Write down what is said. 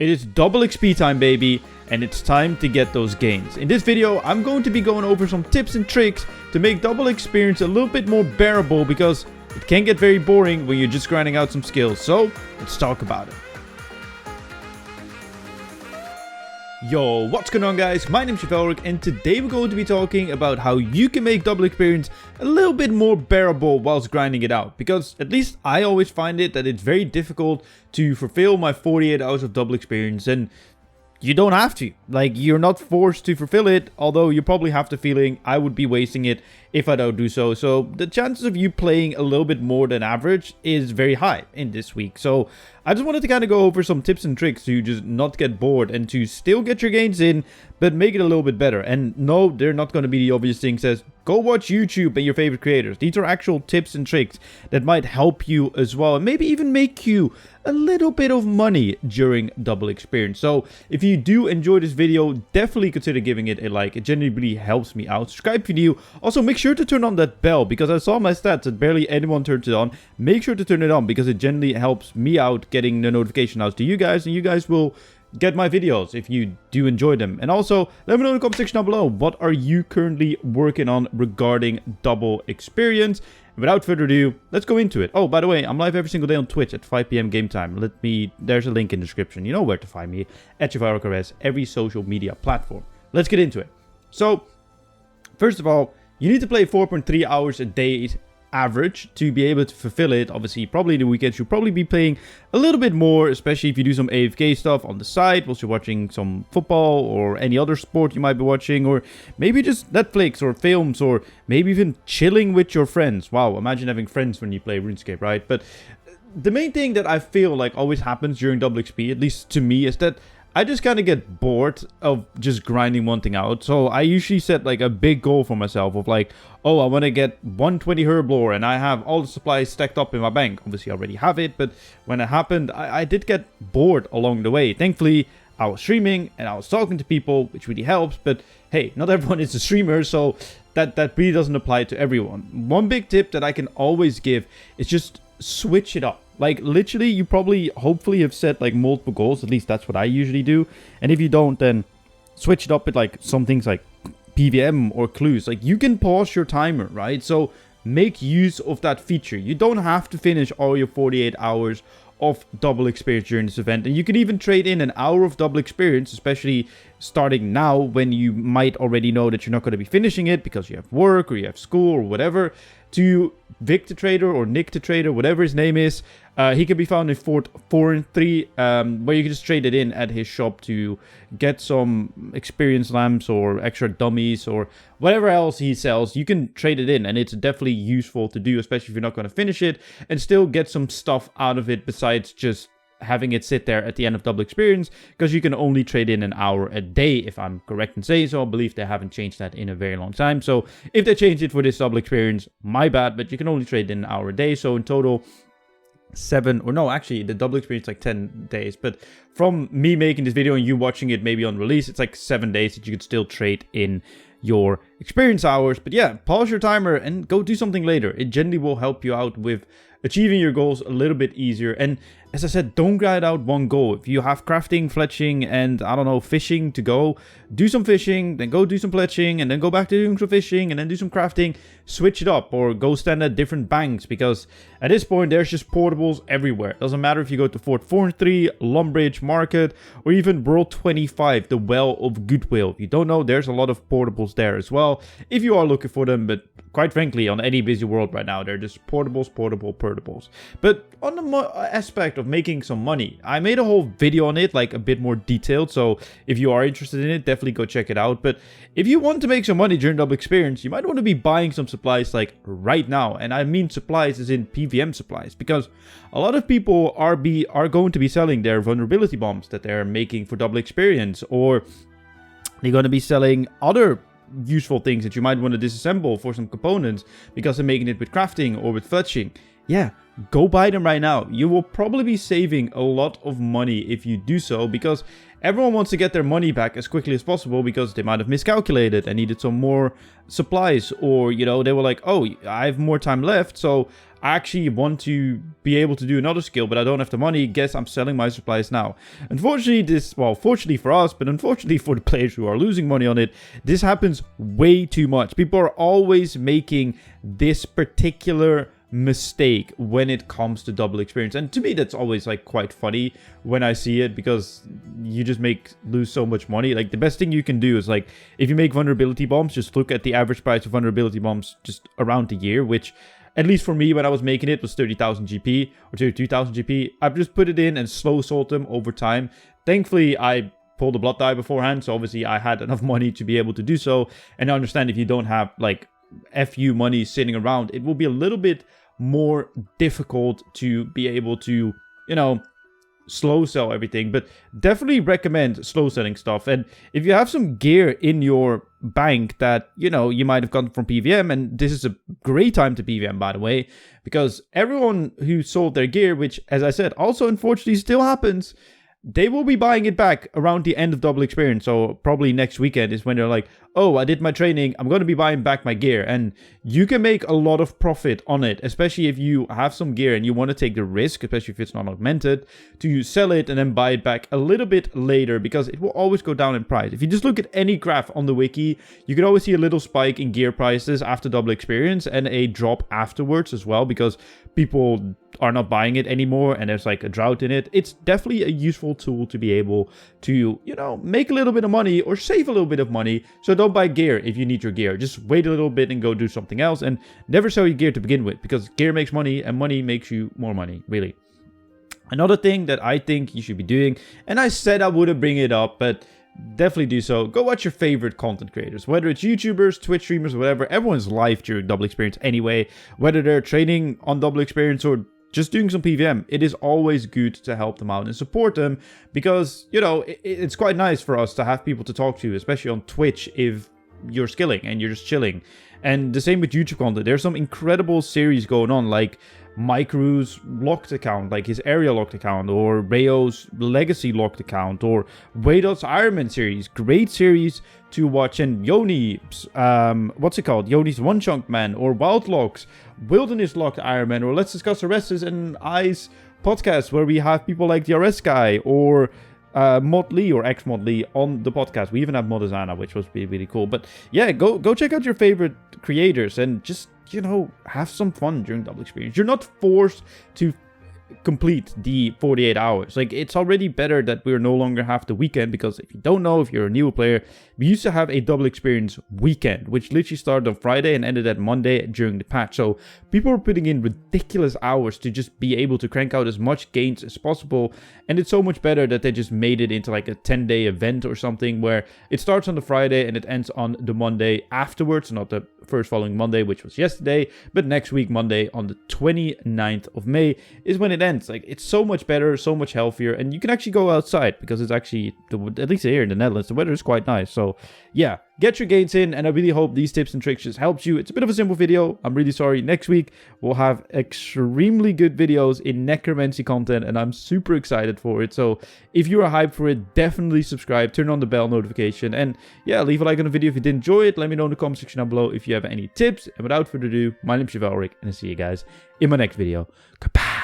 It is double XP time, baby, and it's time to get those gains. In this video, I'm going to be going over some tips and tricks to make double experience a little bit more bearable, because it can get very boring when you're just grinding out some skills. So, let's talk about it. Yo, what's going on, guys? My name is Velric, and today we're going to be talking about how you can make double experience a little bit more bearable whilst grinding it out. Because at least I always find it that it's very difficult to fulfill my 48 hours of double experience, and you don't have to. Like, you're not forced to fulfill it, although you probably have the feeling I would be wasting it if I don't do so. So the chances of you playing a little bit more than average is very high in this week. So I just wanted to kind of go over some tips and tricks to just not get bored and to still get your gains in, but make it a little bit better. And no, they're not going to be the obvious things as go watch YouTube and your favorite creators. These are actual tips and tricks that might help you as well, and maybe even make you a little bit of money during double experience. So if you do enjoy this video, definitely consider giving it a like. It genuinely helps me out. Subscribe if you're new. Also, make sure to turn on that bell, because I saw my stats that barely anyone turns it on. Make sure to turn it on, because it genuinely helps me out getting the notification out to you guys, and you guys will get my videos if you do enjoy them. And also, let me know in the comment section down below, what are you currently working on regarding double experience? And without further ado, let's go into it. Oh, by the way, I'm live every single day on Twitch at 5 PM game time. There's a link in the description. You know where to find me, at @JavarOKRS, every social media platform. Let's get into it. So, first of all, you need to play 4.3 hours a day average to be able to fulfill it. Obviously, probably the weekends you'll probably be playing a little bit more, especially if you do some AFK stuff on the side whilst you're watching some football or any other sport you might be watching, or maybe just Netflix or films, or maybe even chilling with your friends. Wow, imagine having friends when you play RuneScape, right? But the main thing that I feel like always happens during double XP, at least to me, is that I just kind of get bored of just grinding one thing out. So I usually set like a big goal for myself of like, oh, I want to get 120 herblore, and I have all the supplies stacked up in my bank. Obviously I already have it, but when it happened, I did get bored along the way. Thankfully, I was streaming and I was talking to people, which really helps. But hey, not everyone is a streamer, so that really doesn't apply to everyone. One big tip that I can always give is just switch it up. Like, literally, you probably, hopefully, have set, like, multiple goals. At least that's what I usually do. And if you don't, then switch it up with, like, some things like PVM or clues. Like, you can pause your timer, right? So, make use of that feature. You don't have to finish all your 48 hours of double experience during this event. And you can even trade in an hour of double experience, especially starting now when you might already know that you're not going to be finishing it because you have work or you have school or whatever, to Vic the Trader or Nick the Trader, whatever his name is. He can be found in Fort 4 and 3, where you can just trade it in at his shop to get some experience lamps or extra dummies or whatever else he sells. You can trade it in, and it's definitely useful to do, especially if you're not going to finish it, and still get some stuff out of it besides just having it sit there at the end of double experience, because you can only trade in an hour a day, if I'm correct in saying so. I believe they haven't changed that in a very long time. So if they change it for this double experience, my bad, but you can only trade in an hour a day. So in total, 7, or no, actually the double experience like 10 days, but from me making this video and you watching it maybe on release, it's like 7 days that you could still trade in your experience hours. But yeah, pause your timer and go do something later. It generally will help you out with achieving your goals a little bit easier. And as I said, don't grind out one goal. If you have crafting, fletching, and I don't know, fishing to go, do some fishing, then go do some fletching, and then go back to doing some fishing, and then do some crafting. Switch it up, or go stand at different banks, because at this point there's just portables everywhere. Doesn't matter if you go to Fort 4 and 3, Lumbridge Market, or even World 25, the Well of Goodwill. If you don't know, there's a lot of portables there as well, if you are looking for them. But quite frankly, on any busy world right now, they're just portables. But on the aspect of making some money, I made a whole video on it, like a bit more detailed, so if you are interested in it, definitely go check it out. But if you want to make some money during double experience, you might want to be buying some supplies like right now. And I mean supplies as in PVM supplies, because a lot of people are going to be selling their vulnerability bombs that they're making for double experience, or they're going to be selling other useful things that you might want to disassemble for some components because they're making it with crafting or with fletching. yeah, go buy them right now. You will probably be saving a lot of money if you do so, because everyone wants to get their money back as quickly as possible because they might have miscalculated and needed some more supplies, or, you know, they were like, oh, I have more time left, so I actually want to be able to do another skill, but I don't have the money. Guess I'm selling my supplies now. Unfortunately, fortunately for us, but unfortunately for the players who are losing money on it, this happens way too much. People are always making this particular mistake when it comes to double experience, and to me that's always like quite funny when I see it, because you just lose so much money. Like, the best thing you can do is, like, if you make vulnerability bombs, just look at the average price of vulnerability bombs just around the year, which, at least for me when I was making it, was 30,000 GP or 32,000 GP. I've just put it in and slow sold them over time. Thankfully, I pulled a blood die beforehand, so obviously I had enough money to be able to do so. And I understand if you don't have like FU money sitting around, it will be a little bit more difficult to be able to, you know, slow sell everything, but definitely recommend slow selling stuff. And if you have some gear in your bank that, you know, you might have gotten from PVM, and this is a great time to PVM, by the way, because everyone who sold their gear, which, as I said, also unfortunately still happens, they will be buying it back around the end of double experience. So probably next weekend is when they're like, oh, I did my training, I'm going to be buying back my gear. And you can make a lot of profit on it, especially if you have some gear and you want to take the risk, especially if it's not augmented, to sell it and then buy it back a little bit later, because it will always go down in price. If you just look at any graph on the wiki, you can always see a little spike in gear prices after double experience and a drop afterwards as well, because people are not buying it anymore and there's like a drought in it. It's definitely a useful tool to be able to, you know, make a little bit of money or save a little bit of money. So don't buy gear if you need your gear. Just wait a little bit and go do something else, and never sell your gear to begin with, because gear makes money and money makes you more money, really. Another thing that I think you should be doing, and I said I wouldn't bring it up, but definitely do so. Go watch your favorite content creators, whether it's YouTubers, Twitch streamers, whatever. Everyone's live during double experience anyway, whether they're training on double experience or just doing some PVM. It is always good to help them out and support them, because, you know, it's quite nice for us to have people to talk to, especially on Twitch if you're skilling and you're just chilling. And the same with YouTube content. There's some incredible series going on, like Micro's locked account, like his area locked account, or Rayo's legacy locked account, or Waydot's Iron Man series. Great series to watch. And Yoni's, what's it called? Yoni's One Chunk Man, or Wildlock's Wilderness Locked Iron Man, or Let's Discuss Arrests and Ice podcast, where we have people like the RS guy, or Mod Lee, or ex-Mod Lee, on the podcast. We even have Modazana, which was really, really cool. But yeah, go check out your favorite creators and just, you know, have some fun during double experience. You're not forced to complete the 48 hours. Like, it's already better that we're no longer have the weekend, because if you don't know, if you're a new player, we used to have a double experience weekend, which literally started on Friday and ended at Monday during the patch. So people were putting in ridiculous hours to just be able to crank out as much gains as possible, and it's so much better that they just made it into like a 10-day event or something, where it starts on the Friday and it ends on the Monday afterwards, not the first following Monday, which was yesterday, but next week Monday on the 29th of May is when it ends. Like, it's so much better, so much healthier, and you can actually go outside, because it's actually, at least here in the Netherlands, the weather is quite nice. So yeah, get your gains in, and I really hope these tips and tricks just helped you. It's a bit of a simple video. I'm really sorry. Next week we'll have extremely good videos in necromancy content, and I'm super excited for it. So if you are hyped for it, definitely subscribe, turn on the bell notification, and yeah, leave a like on the video if you did enjoy it. Let me know in the comment section down below if you have any tips. And without further ado, my name is Valric, and I'll see you guys in my next video. Goodbye.